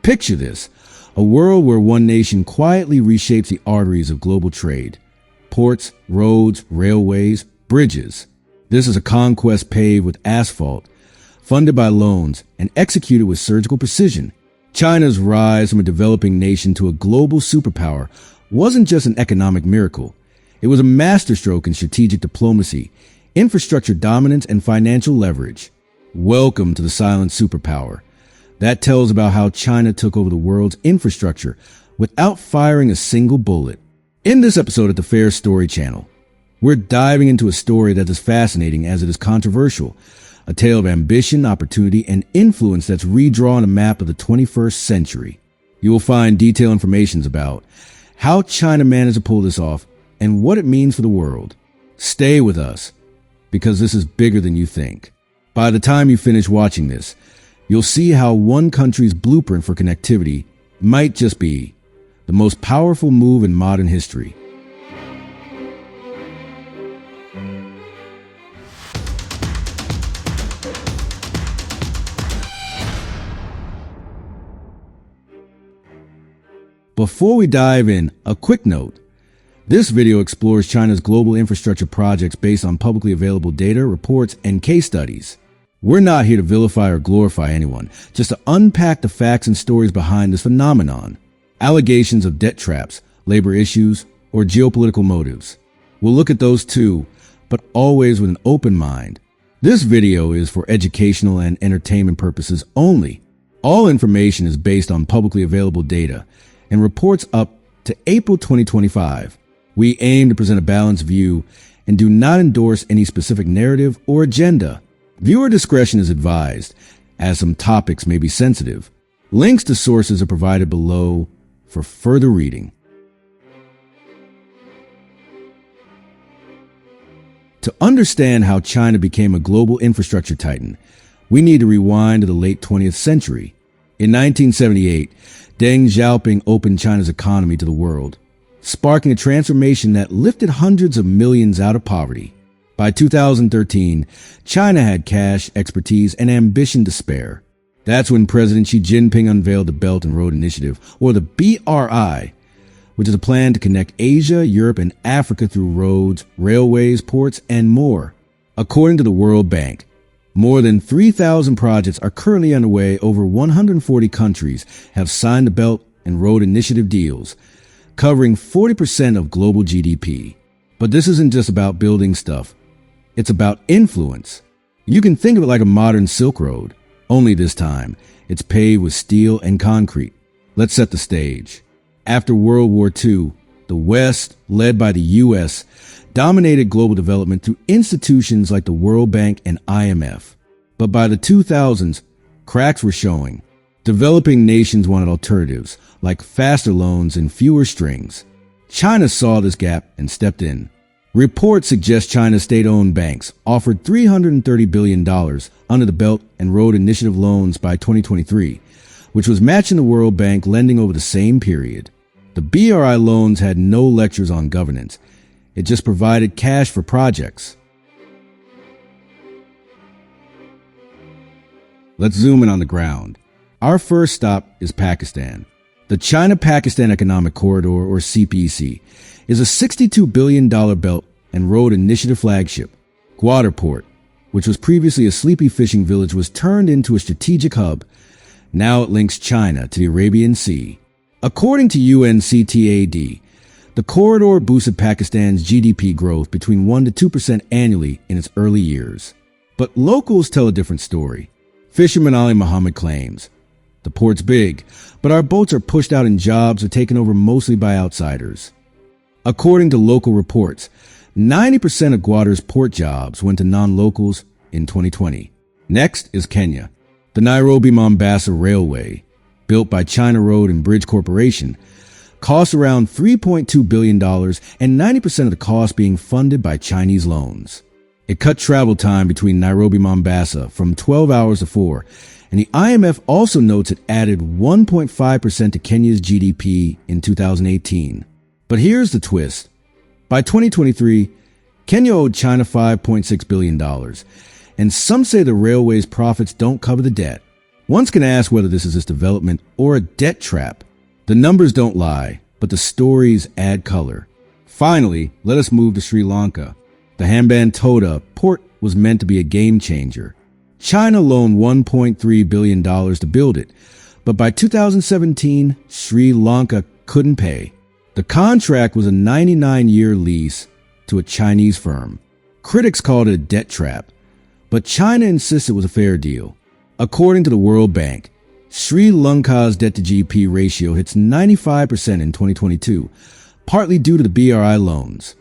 Picture this, a world where one nation quietly reshapes the arteries of global trade. Ports, roads, railways, bridges. This is a conquest paved with asphalt, funded by loans, and executed with surgical precision. China's rise from a developing nation to a global superpower wasn't just an economic miracle. It was a masterstroke in strategic diplomacy, infrastructure dominance, and financial leverage. Welcome to the silent superpower. That tells about how China took over the world's infrastructure without firing a single bullet. In this episode of the Fair Story Channel, we're diving into a story that is fascinating as it is controversial, a tale of ambition, opportunity, and influence that's redrawn a map of the 21st century. You will find detailed information about how China managed to pull this off and what it means for the world. Stay with us, because this is bigger than you think. By the time you finish watching this, you'll see how one country's blueprint for connectivity might just be the most powerful move in modern history. Before we dive in, a quick note. This video explores China's global infrastructure projects based on publicly available data, reports, and case studies. We're not here to vilify or glorify anyone, just to unpack the facts and stories behind this phenomenon. Allegations of debt traps, labor issues, or geopolitical motives. We'll look at those too, but always with an open mind. This video is for educational and entertainment purposes only. All information is based on publicly available data and reports up to April 2025. We aim to present a balanced view and do not endorse any specific narrative or agenda. Viewer discretion is advised, as some topics may be sensitive. Links to sources are provided below for further reading. To understand how China became a global infrastructure titan, we need to rewind to the late 20th century. In 1978, Deng Xiaoping opened China's economy to the world, sparking a transformation that lifted hundreds of millions out of poverty. By 2013, China had cash, expertise, and ambition to spare. That's when President Xi Jinping unveiled the Belt and Road Initiative, or the BRI, which is a plan to connect Asia, Europe, and Africa through roads, railways, ports, and more. According to the World Bank, more than 3,000 projects are currently underway. Over 140 countries have signed the Belt and Road Initiative deals, covering 40% of global GDP. But this isn't just about building stuff. It's about influence. You can think of it like a modern Silk Road, only this time it's paved with steel and concrete. Let's set the stage. After World War II, the West, led by the U.S., dominated global development through institutions like the World Bank and IMF. But by the 2000s, cracks were showing. Developing nations wanted alternatives, like faster loans and fewer strings. China saw this gap and stepped in. Reports suggest China's state-owned banks offered $330 billion under the Belt and Road Initiative loans by 2023, which was matching the World Bank lending over the same period. The BRI loans had no lectures on governance. It just provided cash for projects. Let's zoom in on the ground. Our first stop is Pakistan. The China-Pakistan Economic Corridor, or CPEC, is a $62 billion Belt and Road Initiative flagship. Gwadar port, which was previously a sleepy fishing village, was turned into a strategic hub. Now it links China to the Arabian Sea. According to UNCTAD, the corridor boosted Pakistan's GDP growth between 1% to 2% annually in its early years. But locals tell a different story. Fisherman Ali Muhammad claims, "The port's big, but our boats are pushed out and jobs are taken over mostly by outsiders." According to local reports, 90% of Gwadar's port jobs went to non-locals in 2020. Next is Kenya. The Nairobi-Mombasa Railway, built by China Road and Bridge Corporation, costs around $3.2 billion, and 90% of the cost being funded by Chinese loans. It cut travel time between Nairobi-Mombasa from 12 hours to 4, and the IMF also notes it added 1.5% to Kenya's GDP in 2018. But here's the twist. By 2023, Kenya owed China $5.6 billion, and some say the railway's profits don't cover the debt. One can ask whether this is just development or a debt trap. The numbers don't lie, but the stories add color. Finally, let us move to Sri Lanka. The Hambantota port was meant to be a game changer. China loaned $1.3 billion to build it, but by 2017, Sri Lanka couldn't pay. The contract was a 99-year lease to a Chinese firm. Critics called it a debt trap, but China insisted it was a fair deal. According to the World Bank, Sri Lanka's debt-to-GDP ratio hits 95% in 2022, partly due to the BRI loans.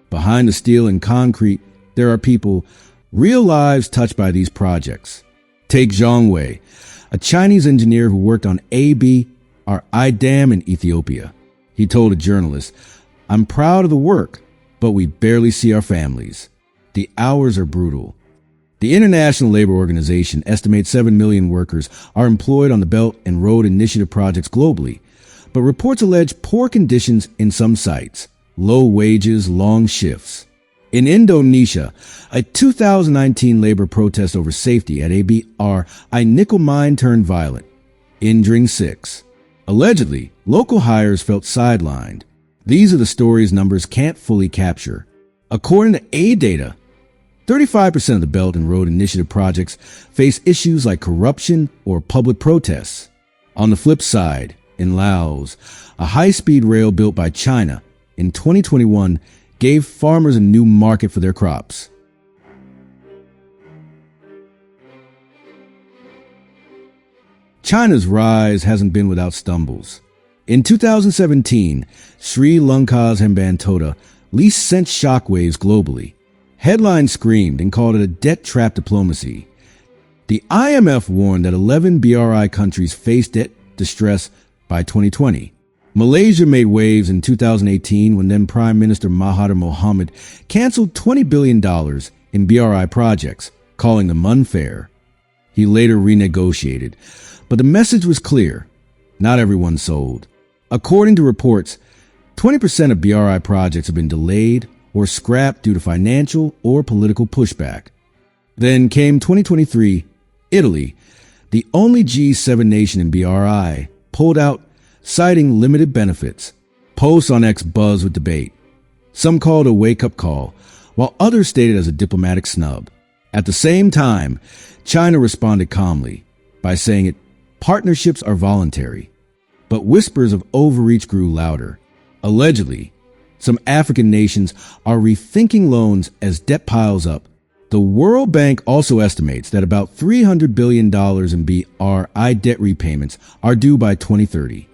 Behind the steel and concrete, there are people, real lives touched by these projects. Take Zhang Wei, a Chinese engineer who worked on ABRI Dam in Ethiopia. He told a journalist, "I'm proud of the work, but we barely see our families. The hours are brutal." The International Labor Organization estimates 7 million workers are employed on the Belt and Road Initiative projects globally, but reports allege poor conditions in some sites, low wages, long shifts. In Indonesia, a 2019 labor protest over safety at ABRI nickel mine turned violent, injuring 6. Allegedly, local hires felt sidelined. These are the stories numbers can't fully capture. According to aid data, 35% of the Belt and Road Initiative projects face issues like corruption or public protests. On the flip side, in Laos, a high-speed rail built by China in 2021 gave farmers a new market for their crops. China's rise hasn't been without stumbles. In 2017, Sri Lanka's Hambantota lease sent shockwaves globally. Headlines screamed and called it a debt-trap diplomacy. The IMF warned that 11 BRI countries faced debt distress by 2020. Malaysia made waves in 2018 when then Prime Minister Mahathir Mohamad canceled $20 billion in BRI projects, calling them unfair. He later renegotiated, but the message was clear. Not everyone sold. According to reports, 20% of BRI projects have been delayed or scrapped due to financial or political pushback. Then came 2023, Italy, the only G7 nation in BRI, pulled out, citing limited benefits. Posts on X buzzed with debate. Some called it a wake-up call, while others stated it as a diplomatic snub. At the same time, China responded calmly by saying partnerships are voluntary. But whispers of overreach grew louder. Allegedly, some African nations are rethinking loans as debt piles up. The World Bank also estimates that about $300 billion in BRI debt repayments are due by 2030.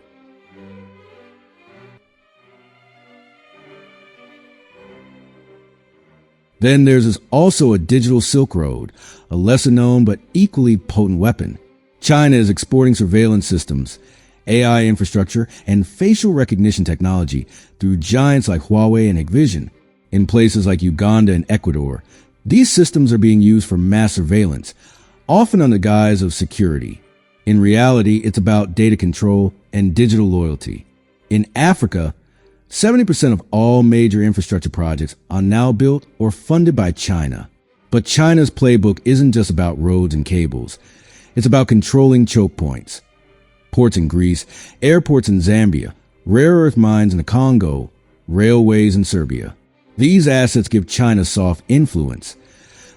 Then there's also a digital Silk Road, a lesser known but equally potent weapon. China is exporting surveillance systems, AI infrastructure, and facial recognition technology through giants like Huawei and Hikvision. In places like Uganda and Ecuador, these systems are being used for mass surveillance, often under the guise of security. In reality, it's about data control and digital loyalty. In Africa, 70% of all major infrastructure projects are now built or funded by China. But China's playbook isn't just about roads and cables. It's about controlling choke points. Ports in Greece, airports in Zambia, rare earth mines in the Congo, railways in Serbia. These assets give China soft influence,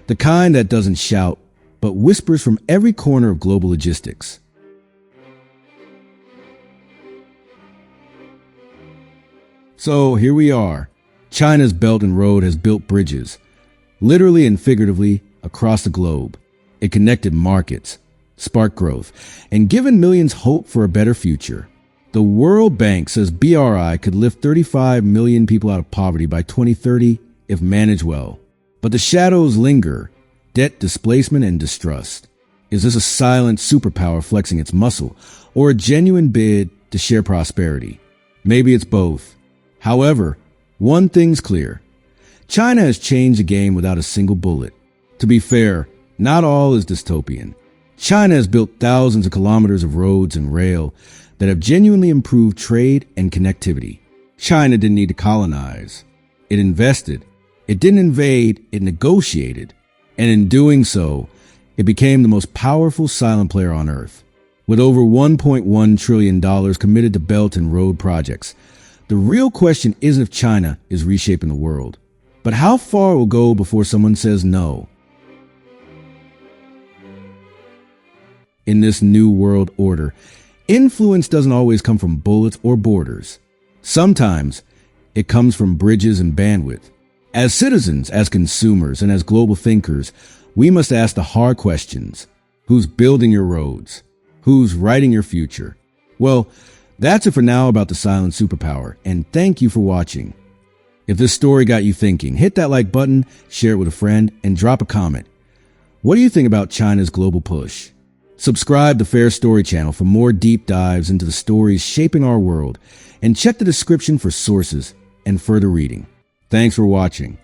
the kind that doesn't shout, but whispers from every corner of global logistics. So here we are. China's Belt and Road has built bridges, literally and figuratively, across the globe. It connected markets, sparked growth, and given millions hope for a better future. The World Bank says BRI could lift 35 million people out of poverty by 2030 if managed well. But the shadows linger: debt, displacement, and distrust. Is this a silent superpower flexing its muscle, or a genuine bid to share prosperity? Maybe it's both. However, one thing's clear. China has changed the game without a single bullet. To be fair, not all is dystopian. China has built thousands of kilometers of roads and rail that have genuinely improved trade and connectivity. China didn't need to colonize. It invested. It didn't invade, it negotiated. And in doing so, it became the most powerful silent player on Earth. With over $1.1 trillion committed to Belt and Road projects, the real question isn't if China is reshaping the world, but how far it will go before someone says no. In this new world order, influence doesn't always come from bullets or borders. Sometimes it comes from bridges and bandwidth. As citizens, as consumers, and as global thinkers, we must ask the hard questions. Who's building your roads? Who's writing your future? Well, that's it for now about the silent superpower, and thank you for watching. If this story got you thinking, hit that like button, share it with a friend, and drop a comment. What do you think about China's global push? Subscribe to Fair Story Channel for more deep dives into the stories shaping our world, and check the description for sources and further reading. Thanks for watching.